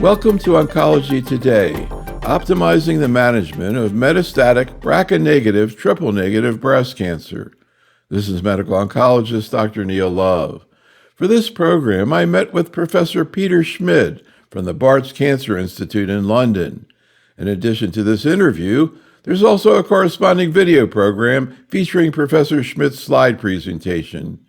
Welcome to Oncology Today, optimizing the management of metastatic BRCA-negative triple-negative breast cancer. This is medical oncologist Dr. Neil Love. For this program, I met with Professor Peter Schmid from the Barts Cancer Institute in London. In addition to this interview, there's also a corresponding video program featuring Professor Schmid's slide presentation.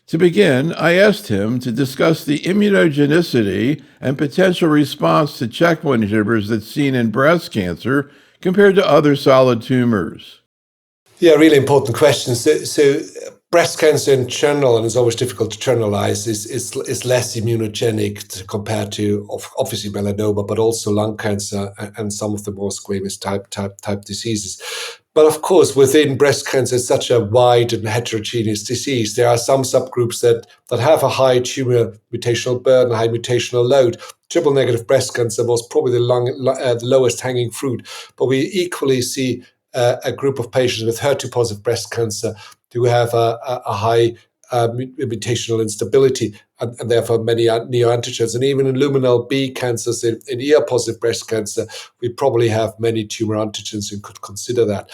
To begin, I asked him to discuss the immunogenicity and potential response to checkpoint inhibitors that's seen in breast cancer compared to other solid tumors. Yeah, really important question. So breast cancer in general, and it's always difficult to generalize, is less immunogenic compared to obviously melanoma, but also lung cancer and some of the more squamous type diseases. But of course, within breast cancer, it's such a wide and heterogeneous disease. There are some subgroups that have a high tumor mutational burden, high mutational load. Triple-negative breast cancer was probably the lowest hanging fruit, but we equally see a group of patients with HER2-positive breast cancer who have a high mutational instability and therefore many neoantigens. And even in luminal B cancers, in ER-positive breast cancer, we probably have many tumor antigens and could consider that.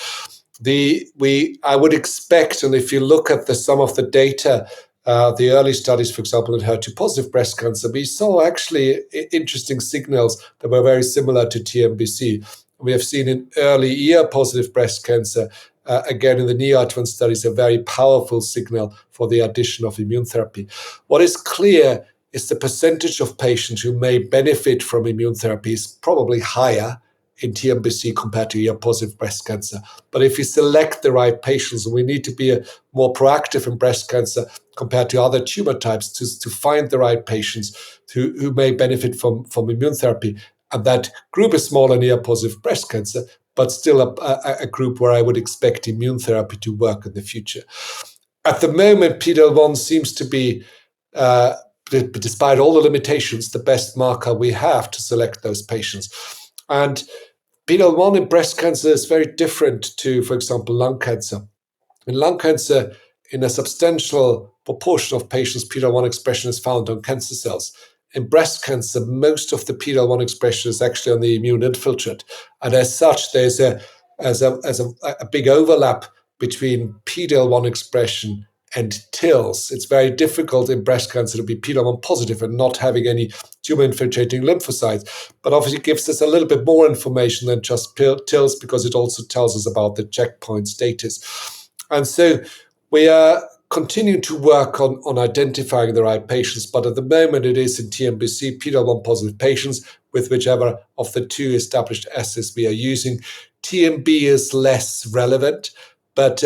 I would expect, and if you look at some of the data, the early studies, for example, in HER2-positive breast cancer, we saw actually interesting signals that were very similar to TNBC. We have seen in early ER-positive breast cancer, again in the neoadjuvant studies, a very powerful signal for the addition of immune therapy. What is clear is the percentage of patients who may benefit from immune therapy is probably higher in TNBC compared to ER-positive breast cancer. But if we select the right patients, we need to be more proactive in breast cancer compared to other tumor types to find the right patients who may benefit from immune therapy. And that group is smaller in ER-positive breast cancer, but still a group where I would expect immune therapy to work in the future. At the moment, PD-L1 seems to be, despite all the limitations, the best marker we have to select those patients. And PD-L1 in breast cancer is very different to, for example, lung cancer. In lung cancer, in a substantial proportion of patients, PD-L1 expression is found on cancer cells. In breast cancer, most of the PD-L1 expression is actually on the immune infiltrate. And as such, there's a big overlap between PD-L1 expression and TILs. It's very difficult in breast cancer to be PD-L1 positive and not having any tumor-infiltrating lymphocytes. But obviously it gives us a little bit more information than just TILs because it also tells us about the checkpoint status. And so we are continue to work on identifying the right patients, but at the moment it is in TNBC, PD-L1 positive patients with whichever of the two established assays we are using. TNB is less relevant, but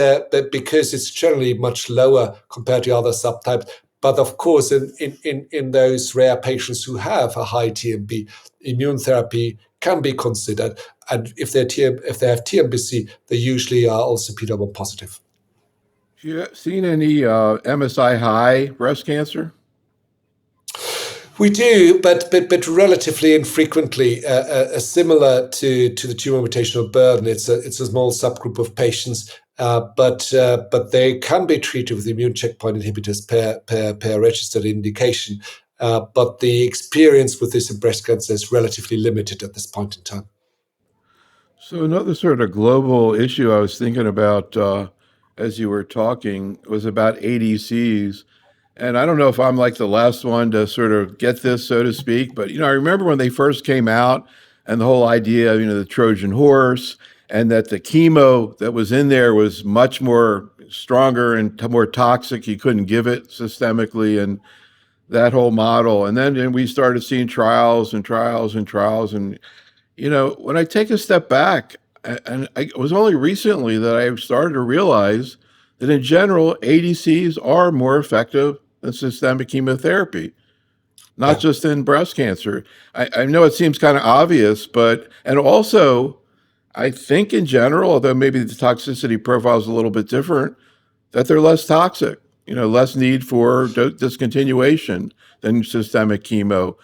because it's generally much lower compared to other subtypes. But of course, in those rare patients who have a high TNB, immune therapy can be considered. And if they have TNBC, they usually are also PD-L1 positive. Have you seen any MSI high breast cancer? We do, but relatively infrequently. Similar to the tumor mutational burden, it's a small subgroup of patients, but they can be treated with immune checkpoint inhibitors per registered indication. But the experience with this in breast cancer is relatively limited at this point in time. So another sort of global issue I was thinking about as you were talking was about ADCs. And I don't know if I'm like the last one to sort of get this, so to speak, but, I remember when they first came out and the whole idea, the Trojan horse, and that the chemo that was in there was much more stronger and more toxic. You couldn't give it systemically and that whole model. And then we started seeing trials and trials and trials. And, when I take a step back, and it was only recently that I started to realize that in general, ADCs are more effective than systemic chemotherapy, not just in breast cancer. I know it seems kind of obvious, and also I think in general, although maybe the toxicity profile is a little bit different, that they're less toxic, less need for discontinuation than systemic chemo.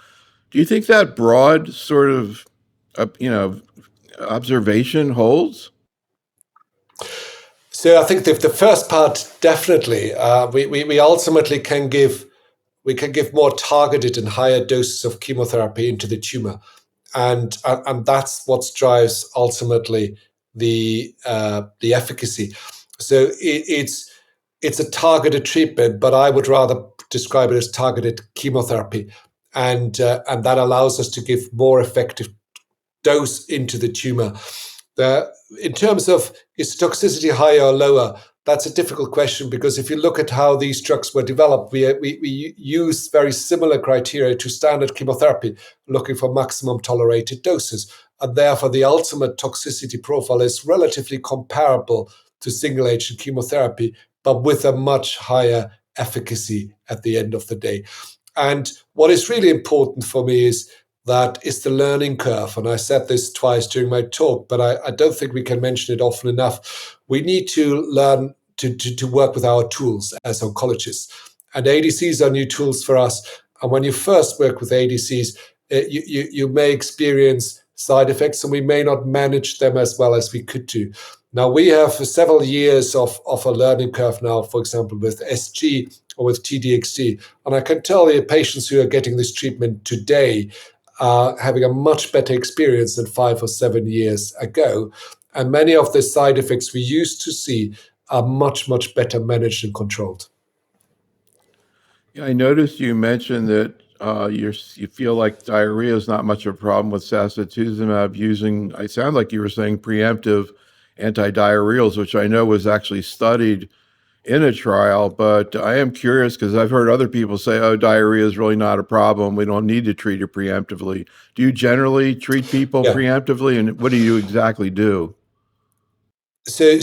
Do you think that broad sort of, observation holds? So I think the first part, definitely. We ultimately can give we can give more targeted and higher doses of chemotherapy into the tumor. And that's what drives ultimately the efficacy. So it's a targeted treatment, but I would rather describe it as targeted chemotherapy, and that allows us to give more effective dose into the tumor. In terms of is toxicity higher or lower, that's a difficult question, because if you look at how these drugs were developed, we use very similar criteria to standard chemotherapy, looking for maximum tolerated doses. And therefore, the ultimate toxicity profile is relatively comparable to single agent chemotherapy, but with a much higher efficacy at the end of the day. And what is really important for me is that is the learning curve. And I said this twice during my talk, but I don't think we can mention it often enough. We need to learn to work with our tools as oncologists. And ADCs are new tools for us. And when you first work with ADCs, you may experience side effects, and we may not manage them as well as we could do. Now, we have several years of a learning curve now, for example, with SG or with TDXT. And I can tell you, patients who are getting this treatment today are having a much better experience than 5 or 7 years ago. And many of the side effects we used to see are much, much better managed and controlled. Yeah, I noticed you mentioned that you feel like diarrhea is not much of a problem with sacituzumab using, I sound like you were saying preemptive antidiarrheals, which I know was actually studied in a trial, but I am curious because I've heard other people say, oh, diarrhea is really not a problem. We don't need to treat it preemptively. Do you generally treat people preemptively, and what do you exactly do? So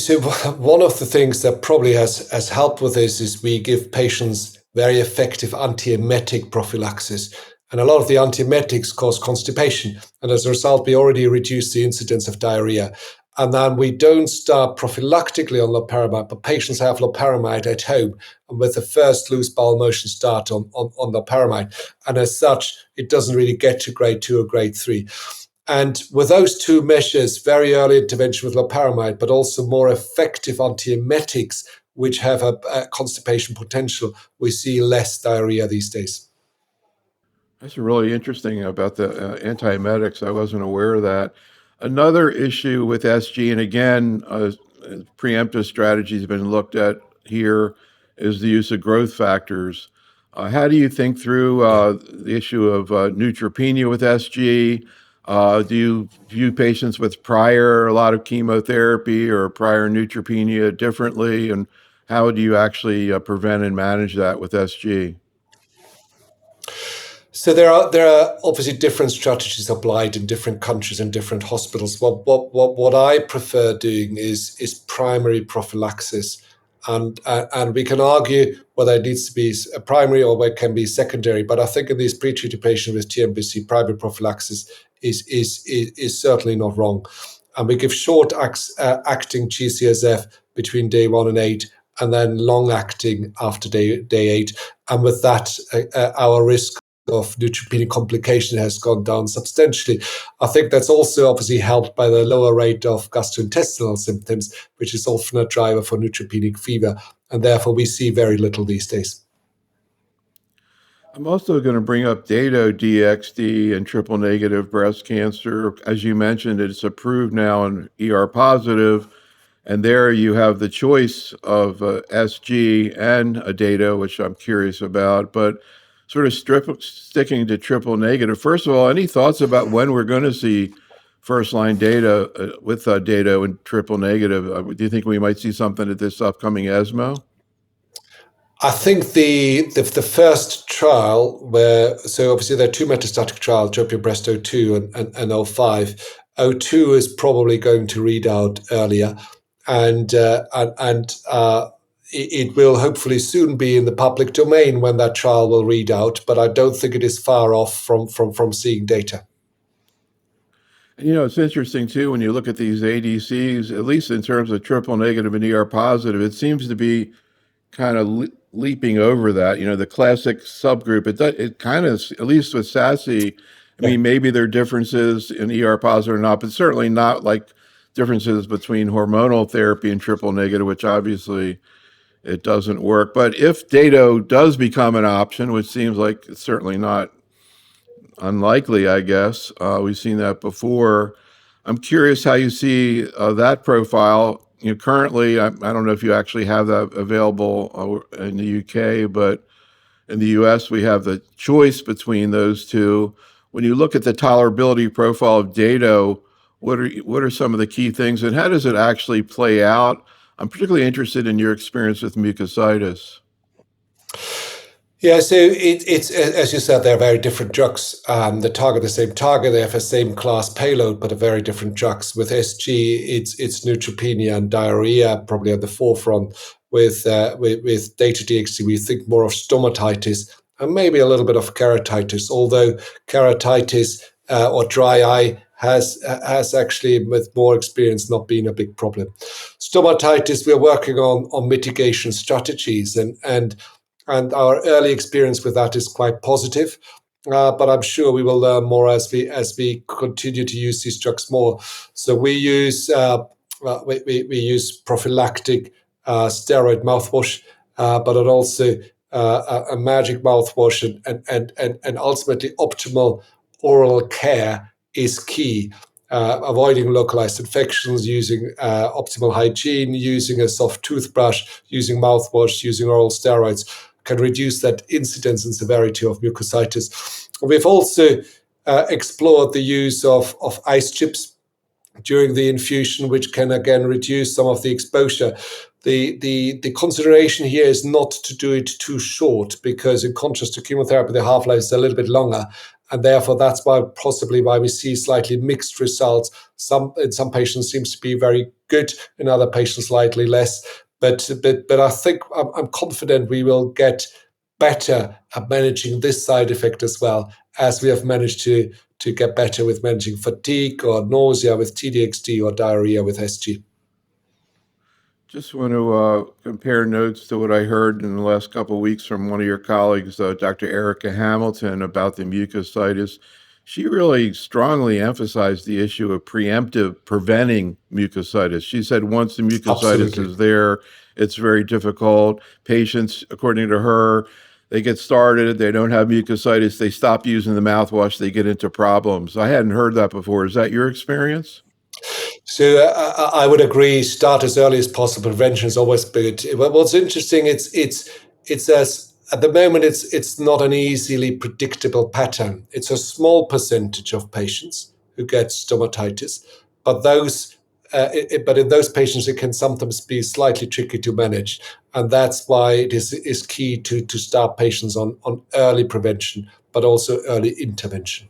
one of the things that probably has helped with this is we give patients very effective antiemetic prophylaxis. And a lot of the antiemetics cause constipation. And as a result, we already reduce the incidence of diarrhea. And then we don't start prophylactically on loperamide, but patients have loperamide at home, and with the first loose bowel motion start on loperamide. And as such, it doesn't really get to grade 2 or grade 3. And with those two measures, very early intervention with loperamide, but also more effective antiemetics, which have a constipation potential, we see less diarrhea these days. That's really interesting about the antiemetics. I wasn't aware of that. Another issue with SG, and again, preemptive strategies have been looked at here, is the use of growth factors. How do you think through the issue of neutropenia with SG? Do you view patients with a lot of chemotherapy or prior neutropenia differently? And how do you actually prevent and manage that with SG? So there are obviously different strategies applied in different countries and different hospitals. What I prefer doing is primary prophylaxis, and we can argue whether it needs to be a primary or whether it can be secondary. But I think in these pre-treated patients with TNBC, primary prophylaxis is certainly not wrong. And we give short acting GCSF between day 1 and 8, and then long acting after day 8. And with that, our risk of neutropenic complication has gone down substantially. I think that's also obviously helped by the lower rate of gastrointestinal symptoms, which is often a driver for neutropenic fever. And therefore, we see very little these days. I'm also going to bring up Dato-DXd and triple negative breast cancer. As you mentioned, it's approved now in ER positive, and there you have the choice of SG and a Dato, which I'm curious about, but sort of sticking to triple negative. First of all, any thoughts about when we're going to see first-line data with Dato and triple negative? Do you think we might see something at this upcoming ESMO? I think the first trial so obviously there are two metastatic trials, DESTINY-Breast09 and 05. 02 is probably going to read out earlier, and it will hopefully soon be in the public domain when that trial will read out, but I don't think it is far off from seeing data. You know, it's interesting too, when you look at these ADCs, at least in terms of triple negative and ER positive, it seems to be kind of leaping over that, the classic subgroup. It kind of, at least with SASE, I mean, maybe there are differences in ER positive or not, but certainly not like differences between hormonal therapy and triple negative, which obviously it doesn't work. But if dato does become an option, which seems like it's certainly not unlikely, I guess, we've seen that before. I'm curious how you see that profile. Currently, I don't know if you actually have that available in the UK, but in the US, we have the choice between those two. When you look at the tolerability profile of dato, what are some of the key things, and how does it actually play out? I'm particularly interested in your experience with mucositis. Yeah, so it's as you said, they're very different drugs. They target the same target. They have the same class payload, but are very different drugs. With SG, it's neutropenia and diarrhea probably at the forefront. With Dato-DXd, we think more of stomatitis and maybe a little bit of keratitis. Although keratitis or dry eye has actually, with more experience, not been a big problem. Stomatitis, we're working on mitigation strategies and our early experience with that is quite positive. But I'm sure we will learn more as we continue to use these drugs more. So we use prophylactic steroid mouthwash, but it also a magic mouthwash and ultimately optimal oral care is key. Avoiding localized infections, using optimal hygiene, using a soft toothbrush, using mouthwash, using oral steroids can reduce that incidence and severity of mucositis. We've also explored the use of ice chips during the infusion, which can again reduce some of the exposure. The consideration here is not to do it too short, because in contrast to chemotherapy, the half-life is a little bit longer. And therefore, that's possibly why we see slightly mixed results. In some patients seems to be very good, in other patients slightly less. But I think I'm confident we will get better at managing this side effect as well, as we have managed to get better with managing fatigue or nausea with T-DXd or diarrhea with SG. Just want to compare notes to what I heard in the last couple of weeks from one of your colleagues, Dr. Erica Hamilton, about the mucositis. She really strongly emphasized the issue of preventing mucositis. She said once the mucositis Absolutely. is there, it's very difficult. Patients, according to her, they get started, they don't have mucositis, they stop using the mouthwash, they get into problems. I hadn't heard that before. Is that your experience? So I would agree. Start as early as possible. Prevention is always good. But what's interesting, it's as at the moment it's not an easily predictable pattern. It's a small percentage of patients who get stomatitis, but but in those patients it can sometimes be slightly tricky to manage, and that's why it is key to start patients on early prevention, but also early intervention.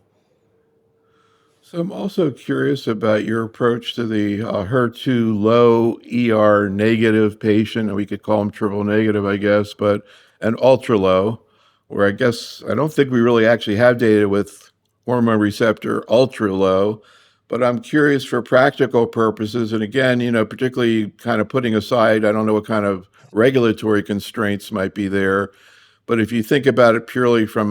So I'm also curious about your approach to the HER2-low ER-negative patient, and we could call them triple negative, I guess, but an ultra-low, where I guess I don't think we really actually have data with hormone receptor ultra-low, but I'm curious for practical purposes, and again, particularly kind of putting aside, I don't know what kind of regulatory constraints might be there, but if you think about it purely from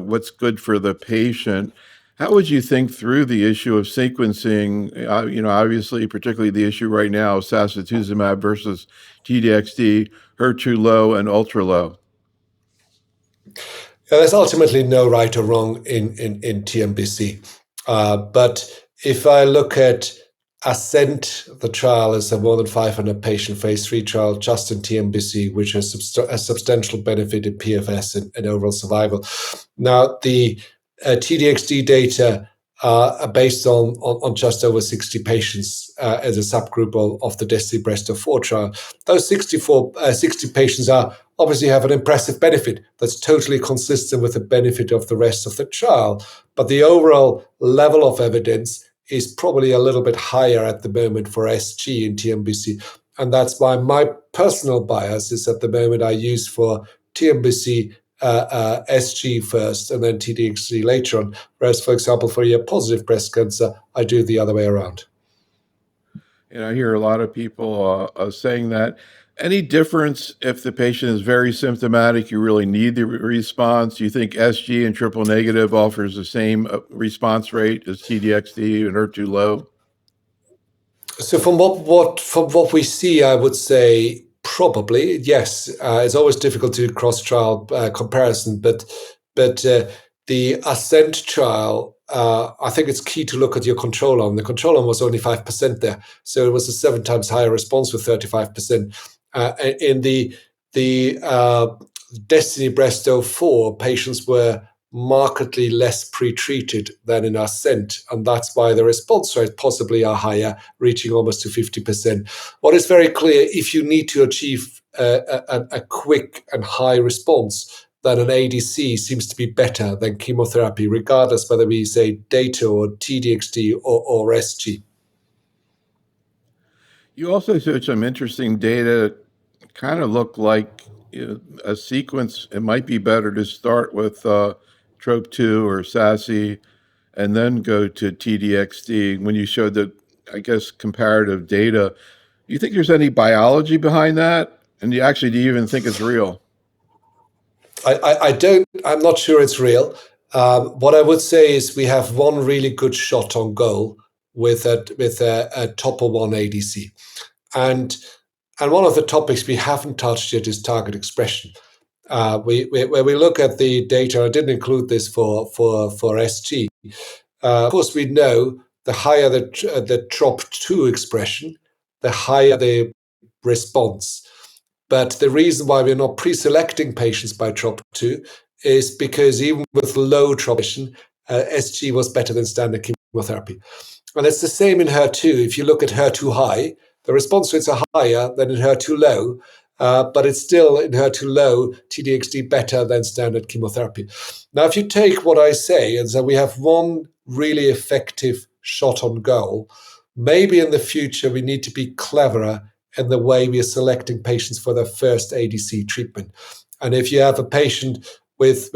what's good for the patient, how would you think through the issue of sequencing? Obviously, particularly the issue right now, sacituzumab versus T-DXd, HER2-low and ultra-low. There's ultimately no right or wrong in TNBC. But if I look at ASCENT, the trial is a more than 500 patient phase 3 trial just in TNBC, which has a substantial benefit in PFS and overall survival. Now, the T-DXd data are based on just over 60 patients as a subgroup of the DESTINY-Breast04 trial. Those 60 patients obviously have an impressive benefit that's totally consistent with the benefit of the rest of the trial. But the overall level of evidence is probably a little bit higher at the moment for SG in TNBC. And that's why my personal bias is at the moment I use for TNBC SG first and then T-DXd later on. Whereas, for example, for ER-positive breast cancer, I do the other way around. And I hear a lot of people saying that. Any difference if the patient is very symptomatic, you really need the response? Do you think SG and triple negative offers the same response rate as T-DXd and HER2-low? So from what we see, I would say Probably, yes. It's always difficult to do cross-trial comparison, but the ASCENT trial, I think it's key to look at your control arm. The control arm was only 5% there, so it was a 7 times higher response with 35%. In the DESTINY-Breast04, patients were markedly less pre-treated than in ASCENT, and that's why the response rates possibly are higher, reaching almost to 50%. What is very clear, if you need to achieve a quick and high response, then an ADC seems to be better than chemotherapy, regardless whether we say dato or TDXD or SG. You also showed some interesting data, kind of look like a sequence. It might be better to start with TROP2 or SASI and then go to TDXD when you showed the, I guess, comparative data. Do you think there's any biology behind that? And do you even think it's real? I'm not sure it's real. What I would say is we have one really good shot on goal with a topo 1 ADC. And one of the topics we haven't touched yet is target expression. Where we look at the data, I didn't include this for SG. Of course, we know the higher the TROP2 expression, the higher the response. But the reason why we're not pre-selecting patients by TROP2 is because even with low TROP expression, SG was better than standard chemotherapy. And it's the same in HER2. If you look at HER2 high, the response rates are higher than in HER2 low, but it's still in HER2 low, TDXD better than standard chemotherapy. Now, if you take what I say, and so we have one really effective shot on goal, maybe in the future we need to be cleverer in the way we are selecting patients for their first ADC treatment. And if you have a patient with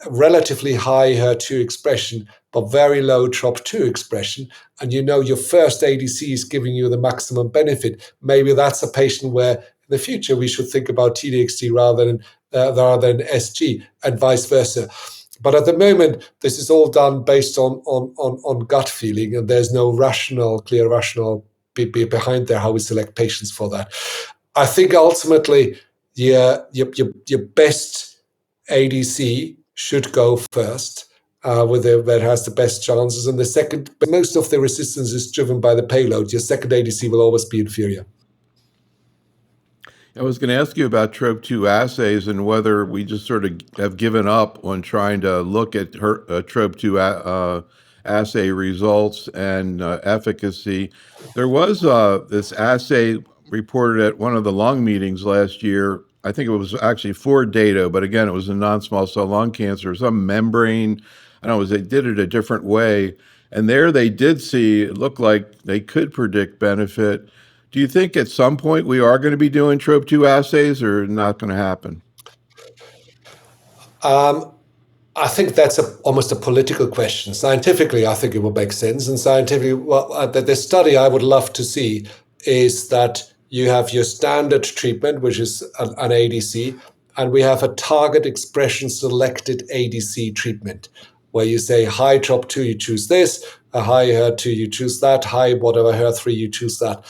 relatively high HER2 expression, but very low TROP2 expression, and you know your first ADC is giving you the maximum benefit, maybe that's a patient where in the future we should think about TDXD rather than SG, and vice versa. But at the moment, this is all done based on gut feeling, and there's no clear rational behind there how we select patients for that. I think ultimately your best ADC should go first, that has the best chances, and the second, most of the resistance is driven by the payload. Your second ADC will always be inferior. I was going to ask you about TROP2 assays and whether we just sort of have given up on trying to look at TROP2 assay results and efficacy. There was this assay reported at one of the lung meetings last year. I think it was actually for data, but again, it was in non-small cell lung cancer, some membrane. I don't know, they did it a different way. And there they did see, it looked like they could predict benefit. Do you think at some point we are going to be doing TROP2 assays or not going to happen? I think that's almost a political question. Scientifically, I think it will make sense. And scientifically, the study I would love to see is that you have your standard treatment, which is an ADC, and we have a target expression selected ADC treatment, where you say high TROP2, you choose this, a high HER2, you choose that, high whatever HER3, you choose that.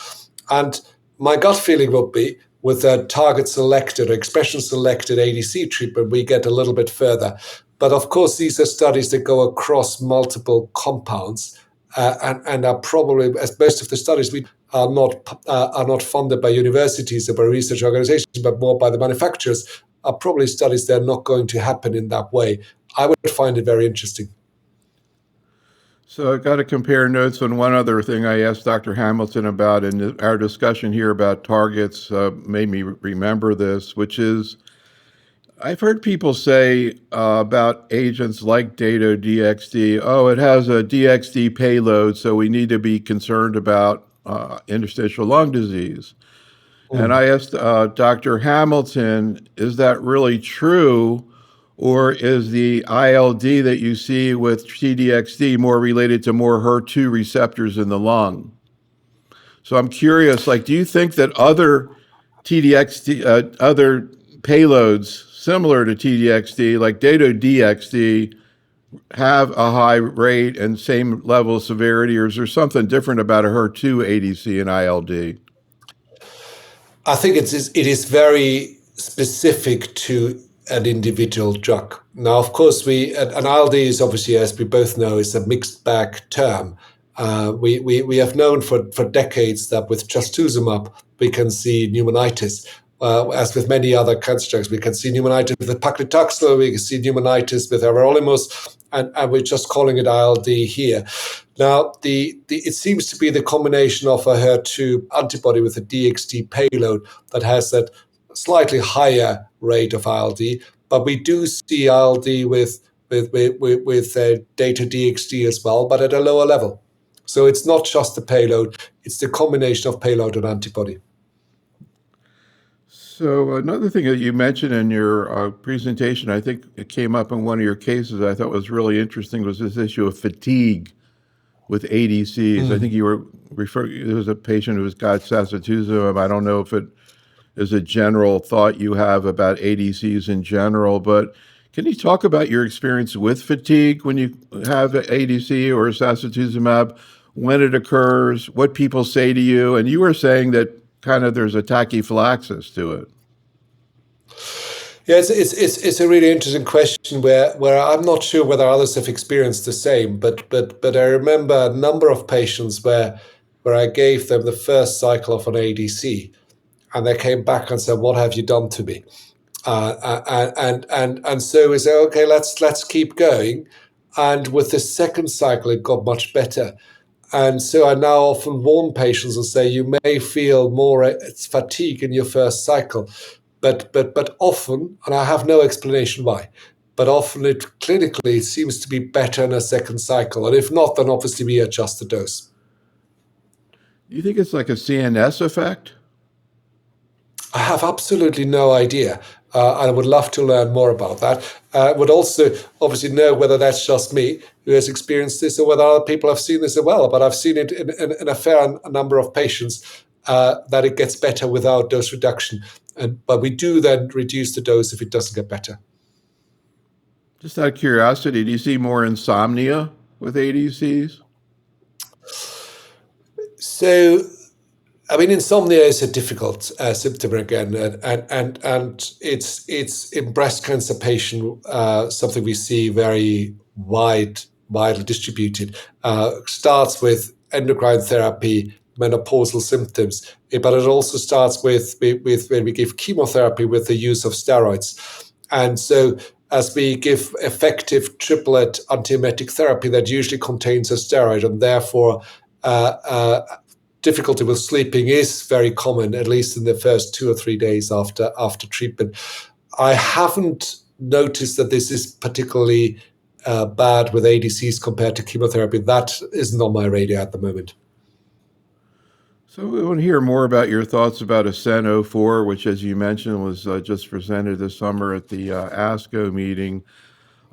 And my gut feeling would be with a target selected or expression selected ADC treatment, we get a little bit further. But of course, these are studies that go across multiple compounds and are probably, as most of the studies we are not funded by universities or by research organizations, but more by the manufacturers, are probably studies that are not going to happen in that way. I would find it very interesting. So I got to compare notes on one other thing I asked Dr. Hamilton about, and our discussion here about targets made me remember this, which is I've heard people say about agents like Dato-DXd, oh, it has a DXd payload, so we need to be concerned about interstitial lung disease. And I asked Dr. Hamilton, is that really true? Or is the ILD that you see with TDXD more related to more HER2 receptors in the lung? So I'm curious, like, do you think that other other payloads similar to TDXD, like Dato-DXD, have a high rate and same level of severity, or is there something different about a HER2 ADC and ILD? I think it is very specific to an individual drug. Now, of course, an ILD is obviously, as we both know, is a mixed bag term. We have known for decades that with trastuzumab we can see pneumonitis. As with many other cancer drugs, we can see pneumonitis with paclitaxel, we can see pneumonitis with everolimus, and we're just calling it ILD here. Now, it seems to be the combination of a HER2 antibody with a DXd payload that has that slightly higher rate of ILD, but we do see ILD with data DXd as well, but at a lower level. So it's not just the payload, it's the combination of payload and antibody. So another thing that you mentioned in your presentation, I think it came up in one of your cases I thought was really interesting, was this issue of fatigue with ADCs. I think you were referring, there was a patient who's got sacituzumab. I don't know if it is a general thought you have about ADCs in general, but can you talk about your experience with fatigue when you have an ADC or sacituzumab, when it occurs, what people say to you? And you were saying that kind of there's a tachyphylaxis to it. Yeah, it's a really interesting question where I'm not sure whether others have experienced the same, but I remember a number of patients where I gave them the first cycle of an ADC, and they came back and said, "What have you done to me?" And so we say, "Okay, let's keep going." And with the second cycle, it got much better. And so I now often warn patients and say, you may feel more fatigue in your first cycle, but often, and I have no explanation why, but often it clinically seems to be better in a second cycle. And if not, then obviously we adjust the dose. Do you think it's like a CNS effect? I have absolutely no idea. I would love to learn more about that. I would also obviously know whether that's just me who has experienced this or whether other people have seen this as well. But I've seen it in a fair number of patients that it gets better without dose reduction. But we do then reduce the dose if it doesn't get better. Just out of curiosity, do you see more insomnia with ADCs? So, I mean, insomnia is a difficult symptom again, and it's in breast cancer patient something we see very widely distributed. Starts with endocrine therapy, menopausal symptoms, but it also starts with when we give chemotherapy with the use of steroids, and so as we give effective triplet antiemetic therapy that usually contains a steroid, and therefore difficulty with sleeping is very common, at least in the first 2 or 3 days after treatment. I haven't noticed that this is particularly bad with ADCs compared to chemotherapy. That isn't on my radar at the moment. So we want to hear more about your thoughts about ASCENT-04, which, as you mentioned, was just presented this summer at the ASCO meeting.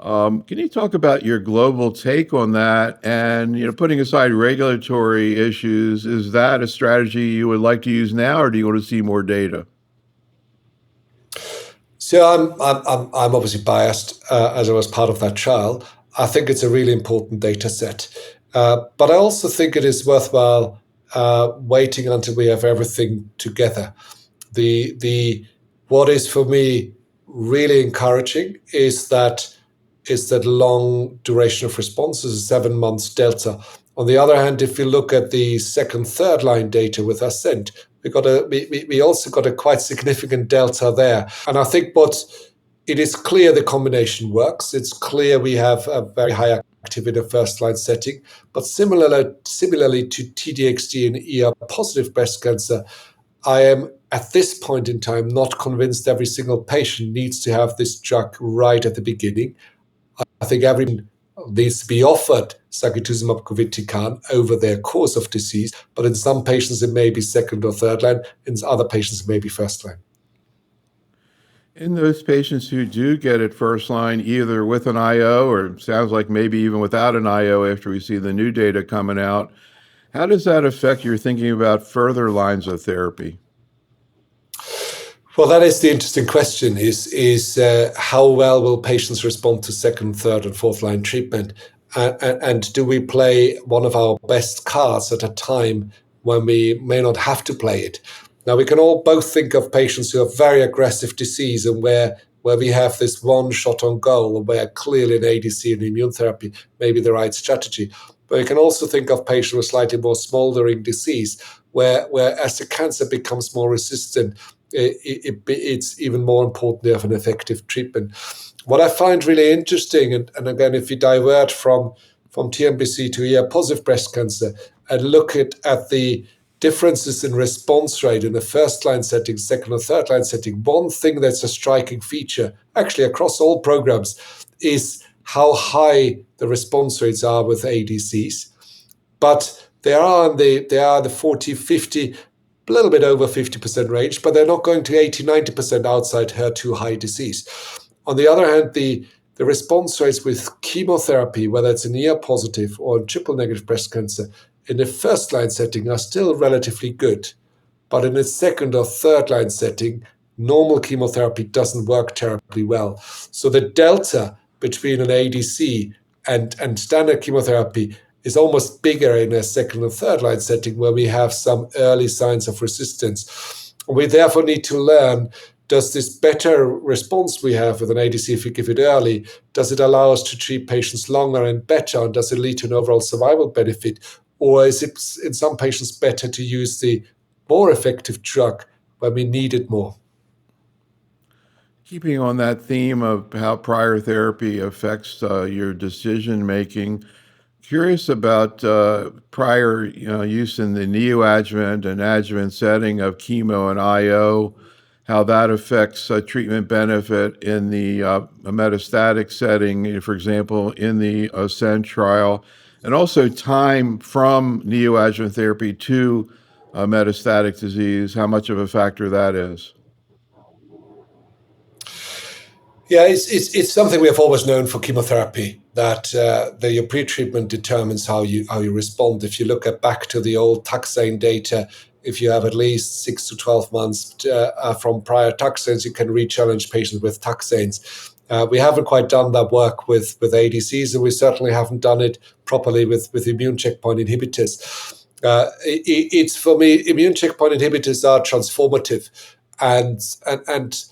Can you talk about your global take on that? And, putting aside regulatory issues, is that a strategy you would like to use now, or do you want to see more data? So I'm obviously biased as I was part of that trial. I think it's a really important data set, but I also think it is worthwhile waiting until we have everything together. What is for me really encouraging is that long duration of response is a 7 months delta. On the other hand, if you look at the second, third line data with ASCENT, we also got a quite significant delta there. And I think it is clear the combination works. It's clear we have a very high activity in a first line setting. But similarly to TDXD and ER positive breast cancer, I am at this point in time not convinced every single patient needs to have this drug right at the beginning. I think everyone needs to be offered sacituzumab govitecan over their course of disease, but in some patients it may be second or third line, in other patients it may be first line. In those patients who do get it first line, either with an IO or sounds like maybe even without an IO after we see the new data coming out, how does that affect your thinking about further lines of therapy? Well, that is the interesting question, is how well will patients respond to second, third, and fourth line treatment? And do we play one of our best cards at a time when we may not have to play it? Now, we can all both think of patients who have very aggressive disease and where we have this one shot on goal and where clearly an ADC and immune therapy may be the right strategy. But you can also think of patients with slightly more smoldering disease where as the cancer becomes more resistant, it's even more important to have an effective treatment. What I find really interesting, and again, if you divert from TNBC to ER-positive breast cancer and look at the differences in response rate in the first-line setting, second or third-line setting, one thing that's a striking feature, actually across all programs, is how high the response rates are with ADCs. But they are the 40, 50, a little bit over 50% range, but they're not going to 80, 90% outside HER2 high disease. On the other hand, the response rates with chemotherapy, whether it's in ER-positive or in triple-negative breast cancer, in the first-line setting are still relatively good. But in a second or third-line setting, normal chemotherapy doesn't work terribly well. So the delta between an ADC and standard chemotherapy is almost bigger in a second or third-line setting where we have some early signs of resistance. We therefore need to learn, does this better response we have with an ADC, if we give it early, does it allow us to treat patients longer and better, and does it lead to an overall survival benefit? Or is it in some patients better to use the more effective drug when we need it more? Keeping on that theme of how prior therapy affects your decision making, curious about prior use in the neoadjuvant and adjuvant setting of chemo and IO, how that affects treatment benefit in the metastatic setting, for example, in the ASCENT trial, and also time from neoadjuvant therapy to metastatic disease, how much of a factor that is. Yeah, it's something we have always known for chemotherapy, that your pre-treatment determines how you respond. If you look back to the old taxane data, if you have at least 6 to 12 months from prior taxanes, you can re-challenge patients with taxanes. We haven't quite done that work with ADCs, and we certainly haven't done it properly with immune checkpoint inhibitors. It's for me, immune checkpoint inhibitors are transformative, and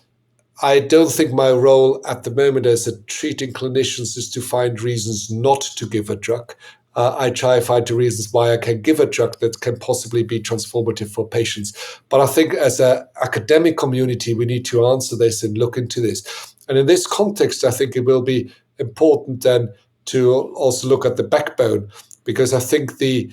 I don't think my role at the moment as a treating clinician is to find reasons not to give a drug. I try to find the reasons why I can give a drug that can possibly be transformative for patients. But I think as an academic community, we need to answer this and look into this. And in this context, I think it will be important then to also look at the backbone, because I think the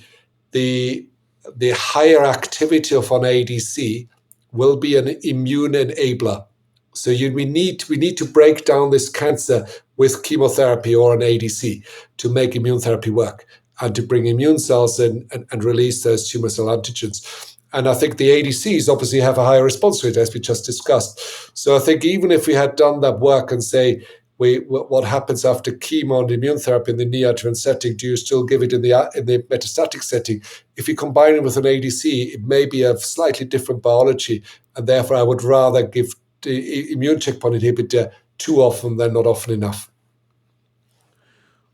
higher activity of an ADC will be an immune enabler. So we need to break down this cancer with chemotherapy or an ADC to make immune therapy work and to bring immune cells in and release those tumor cell antigens. And I think the ADCs obviously have a higher response rate, as we just discussed. So I think even if we had done that work and say, what happens after chemo and immune therapy in the neoadjuvant setting? Do you still give it in the metastatic setting? If you combine it with an ADC, it may be a slightly different biology, and therefore I would rather give the immune checkpoint inhibitor too often than not often enough.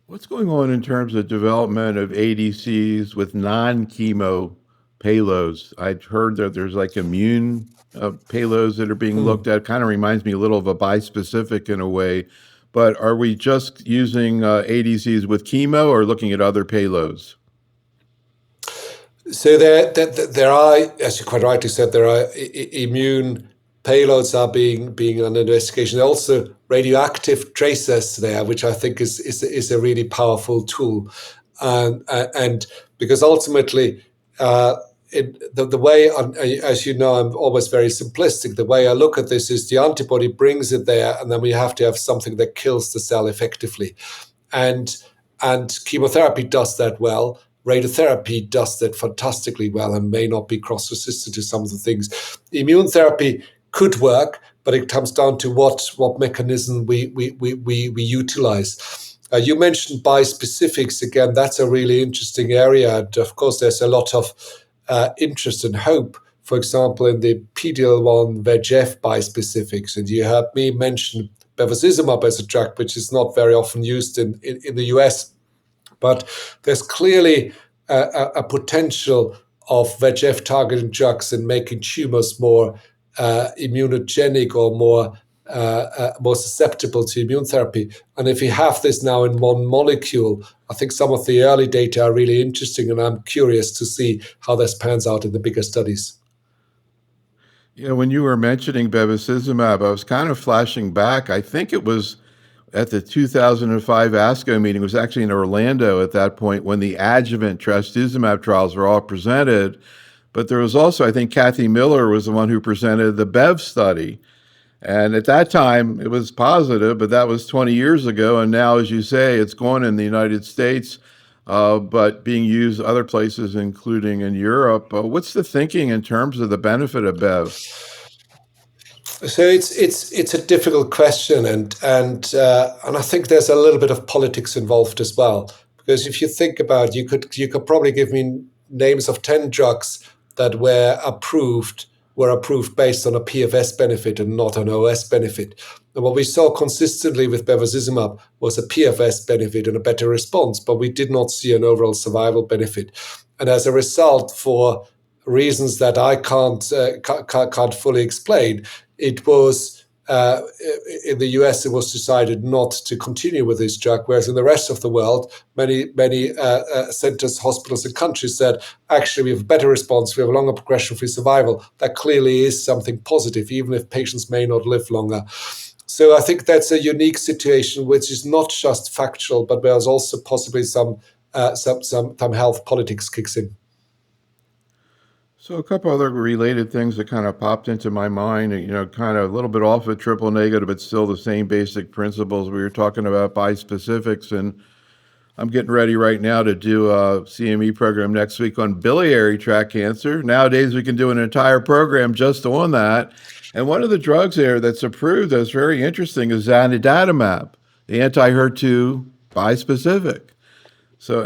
What's going on in terms of development of ADCs with non-chemo payloads? I've heard that there's like immune payloads that are being looked at. Kind of reminds me a little of a bispecific in a way. But are we just using ADCs with chemo or looking at other payloads? So there are, as you quite rightly said, there are immune payloads are being under investigation. There are also radioactive tracers there, which I think is a really powerful tool, and because ultimately, the way, as you know, I'm always very simplistic. The way I look at this is the antibody brings it there, and then we have to have something that kills the cell effectively, and chemotherapy does that well. Radiotherapy does that fantastically well and may not be cross-resistant to some of the things. Immune therapy could work, but it comes down to what mechanism we utilize. You mentioned bispecifics again. That's a really interesting area, and of course, there's a lot of interest and hope. For example, in the PD-L1 VEGF bispecifics, and you heard me mention bevacizumab as a drug, which is not very often used in the US, but there's clearly a potential of VEGF targeting drugs and making tumors more immunogenic or more susceptible to immune therapy. And if you have this now in one molecule, I think some of the early data are really interesting, and I'm curious to see how this pans out in the bigger studies. Yeah, when you were mentioning bevacizumab, I was kind of flashing back. I think it was at the 2005 ASCO meeting. It was actually in Orlando at that point when the adjuvant trastuzumab trials were all presented. But there was also, I think Kathy Miller was the one who presented the BEV study. And at that time, it was positive, but that was 20 years ago. And now, as you say, it's going in the United States, but being used other places, including in Europe. What's the thinking in terms of the benefit of BEV? So it's a difficult question, and I think there's a little bit of politics involved as well. Because if you think about, you could probably give me names of 10 drugs that were approved based on a PFS benefit and not an OS benefit. And what we saw consistently with bevacizumab was a PFS benefit and a better response, but we did not see an overall survival benefit. And as a result, for reasons that I can't fully explain, it was in the US, it was decided not to continue with this drug, whereas in the rest of the world, many centers, hospitals, and countries said, actually, we have a better response, we have a longer progression-free survival. That clearly is something positive, even if patients may not live longer. So I think that's a unique situation, which is not just factual, but there's also possibly some health politics kicks in. So a couple other related things that kind of popped into my mind, kind of a little bit off of triple negative, but still the same basic principles. We were talking about bispecifics, and I'm getting ready right now to do a CME program next week on biliary tract cancer. Nowadays, we can do an entire program just on that. And one of the drugs there that's approved that's very interesting is zanidatamab, the anti-HER2 bispecific. So,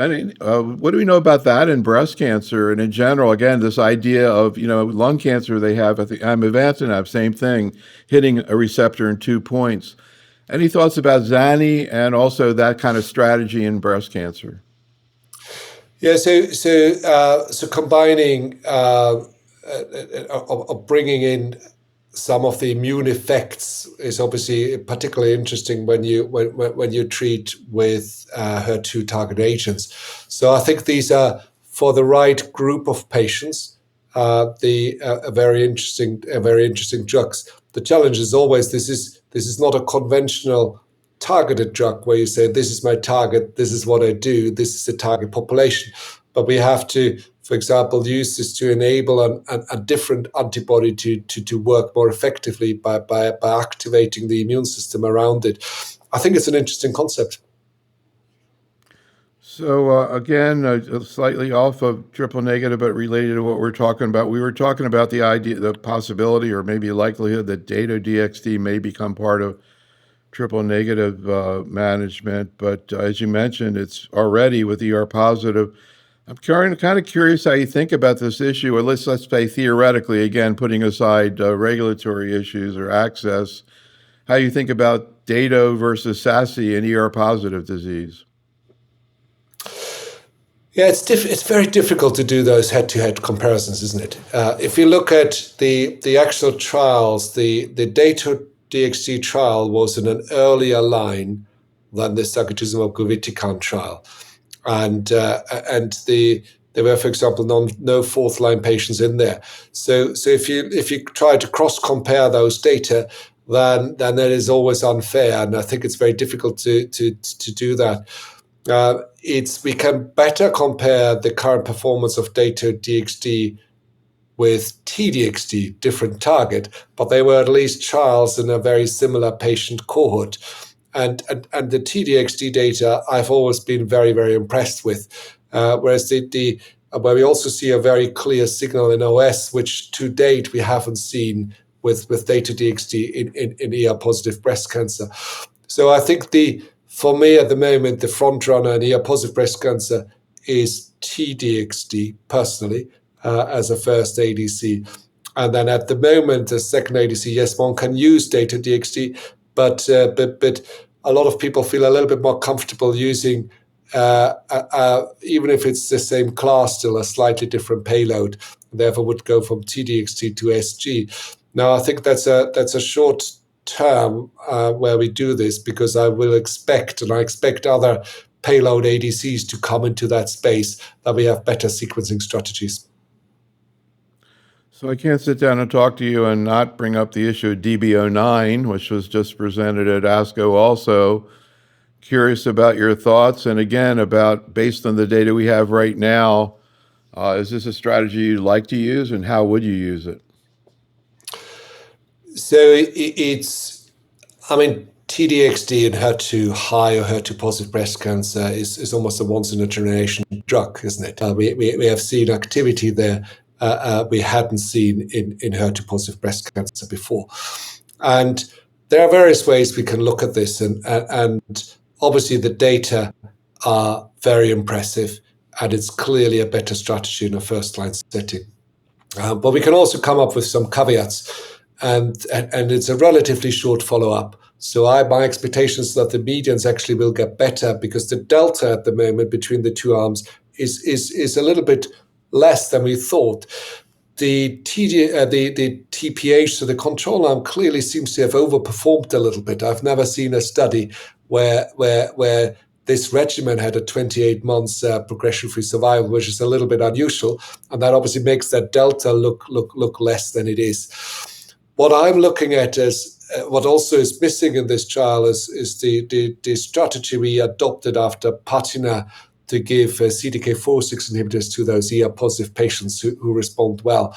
what do we know about that in breast cancer and in general? Again, this idea of, lung cancer, they have, I think, amivantamab, same thing, hitting a receptor in 2 points. Any thoughts about Zani and also that kind of strategy in breast cancer? Yeah, so combining bringing in some of the immune effects is obviously particularly interesting when you treat with HER2 target agents. So I think these are for the right group of patients. Very interesting drugs. The challenge is always this is not a conventional targeted drug where you say, this is my target, this is what I do, this is the target population. But we have to, for example, use this to enable a different antibody to work more effectively by activating the immune system around it. I think it's an interesting concept. So again, slightly off of triple negative, but related to what we're talking about. We were talking about the possibility or maybe likelihood that Dato-DXd may become part of triple negative management. But as you mentioned, it's already with ER positive. I'm kind of curious how you think about this issue, or let's say theoretically, again, putting aside regulatory issues or access, how you think about Dato versus SASI in ER positive disease. Yeah, it's very difficult to do those head-to-head comparisons, isn't it? If you look at the actual trials, the Dato-DXd trial was in an earlier line than the sacituzumab govitecan trial, and there were, for example, no fourth-line patients in there. So if you try to cross-compare those data, then that is always unfair, and I think it's very difficult to do that. We can better compare the current performance of Dato-DXd with T-DXd, different target, but they were at least trials in a very similar patient cohort. And the T-DXd data I've always been very, very impressed with, whereas where we also see a very clear signal in OS, which to date we haven't seen with Dato-DXd in ER-positive breast cancer. So I think for me at the moment, the front runner in ER-positive breast cancer is T-DXd, personally, as a first ADC. And then at the moment, the second ADC, yes, one can use Dato-DXd, but a lot of people feel a little bit more comfortable using even if it's the same class, still a slightly different payload. Therefore, would go from TDXT to SG. Now, I think that's a short term where we do this, because I expect other payload ADCs to come into that space, that we have better sequencing strategies. So I can't sit down and talk to you and not bring up the issue of DB09, which was just presented at ASCO also. Curious about your thoughts, and again, about, based on the data we have right now, is this a strategy you'd like to use, and how would you use it? So TDXT in HER2 high or HER2 positive breast cancer is almost a once in a generation drug, isn't it? We have seen activity there we hadn't seen in HER2 positive breast cancer before. And there are various ways we can look at this, and obviously the data are very impressive, and it's clearly a better strategy in a first line setting. But we can also come up with some caveats, and it's a relatively short follow-up. So my expectation is that the medians actually will get better, because the delta at the moment between the two arms is a little bit less than we thought. The TPH, so the control arm, clearly seems to have overperformed a little bit. I've never seen a study where this regimen had a 28 months progression-free survival, which is a little bit unusual, and that obviously makes that delta look less than it is. What I'm looking at is what also is missing in this trial is the strategy we adopted after Patina to give CDK4/6 inhibitors to those ER-positive patients who respond well.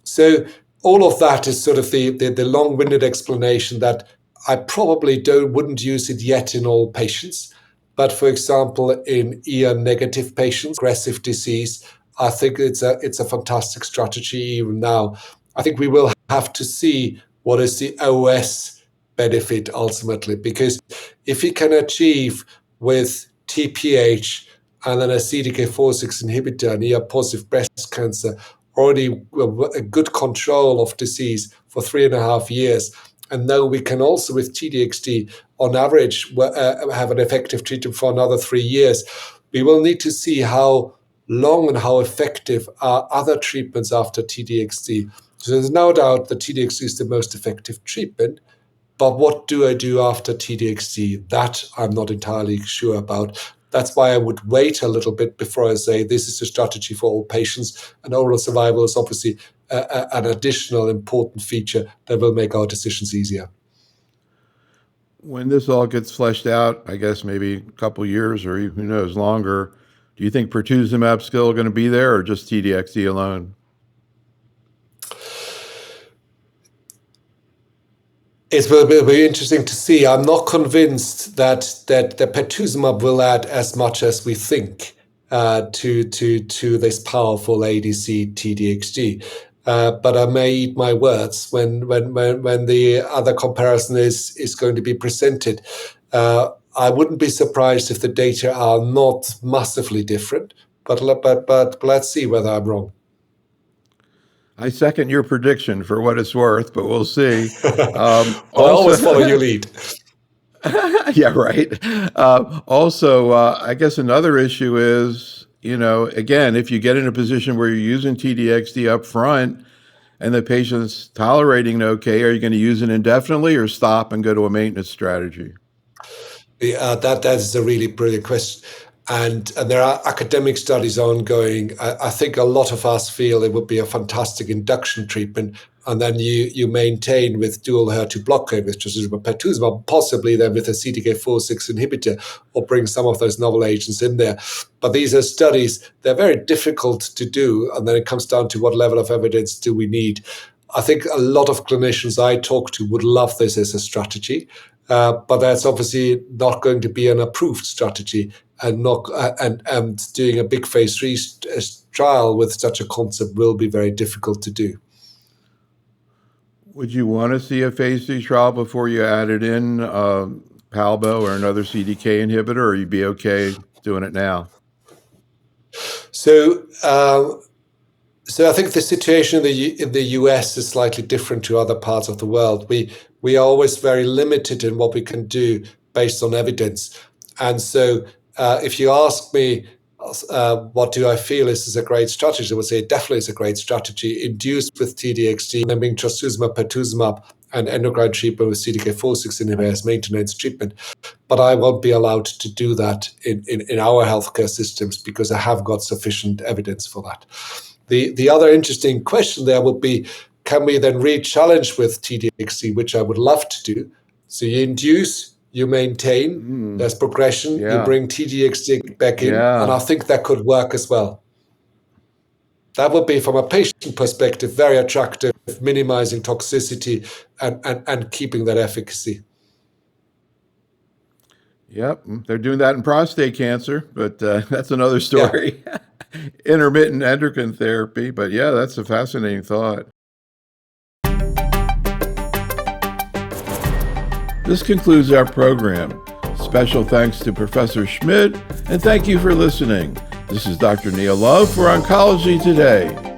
So all of that is sort of the long-winded explanation that I probably wouldn't use it yet in all patients. But for example, in ER-negative patients, aggressive disease, I think it's a fantastic strategy even now. I think we will have to see what is the OS benefit ultimately, because if you can achieve with TPH and then a CDK4/6 inhibitor and ER-positive breast cancer already a good control of disease for 3.5 years, and now we can also with TDXT on average have an effective treatment for another 3 years, we will need to see how long and how effective are other treatments after TDXT. So there's no doubt that TDXT is the most effective treatment, but what do I do after TDXT? That I'm not entirely sure about. That's why I would wait a little bit before I say this is a strategy for all patients, and overall survival is obviously an additional important feature that will make our decisions easier. When this all gets fleshed out, I guess maybe a couple years or who knows longer, do you think pertuzumab still going to be there, or just TDXT alone? It will be interesting to see. I'm not convinced that the pertuzumab will add as much as we think to this powerful ADC TDXT. But I may eat my words when the other comparison is going to be presented. I wouldn't be surprised if the data are not massively different, but let's see whether I'm wrong. I second your prediction for what it's worth, but we'll see. I always follow your lead. Yeah, right. I guess another issue is, again, if you get in a position where you're using TDXT up front and the patient's tolerating okay, are you going to use it indefinitely or stop and go to a maintenance strategy? That is a really brilliant question. And there are academic studies ongoing. I think a lot of us feel it would be a fantastic induction treatment, and then you maintain with dual HER2 blockade with trastuzumab, pertuzumab, possibly then with a CDK4/6 inhibitor, or bring some of those novel agents in there. But these are studies, they're very difficult to do, and then it comes down to what level of evidence do we need. I think a lot of clinicians I talk to would love this as a strategy, but that's obviously not going to be an approved strategy, and doing a big Phase III trial with such a concept will be very difficult to do. Would you want to see a Phase III trial before you added in Palbo or another CDK inhibitor, or you'd be okay doing it now? So I think the situation in the US is slightly different to other parts of the world. We are always very limited in what we can do based on evidence. And so If you ask me, what do I feel is a great strategy, I would say it definitely is a great strategy, induced with T-DXd, then being trastuzumab, pertuzumab, and endocrine treatment with CDK4/6 inhibitors, maintenance treatment. But I won't be allowed to do that in our healthcare systems because I have got sufficient evidence for that. The other interesting question there would be, can we then re-challenge with T-DXd, which I would love to do? So you induce, you maintain, there's progression, you Yeah. bring T-DXd back in, Yeah. and I think that could work as well. That would be, from a patient perspective, very attractive, minimizing toxicity and keeping that efficacy. Yep, they're doing that in prostate cancer, but that's another story. Yeah. Intermittent endocrine therapy, but yeah, that's a fascinating thought. This concludes our program. Special thanks to Professor Schmid, and thank you for listening. This is Dr. Neil Love for Oncology Today.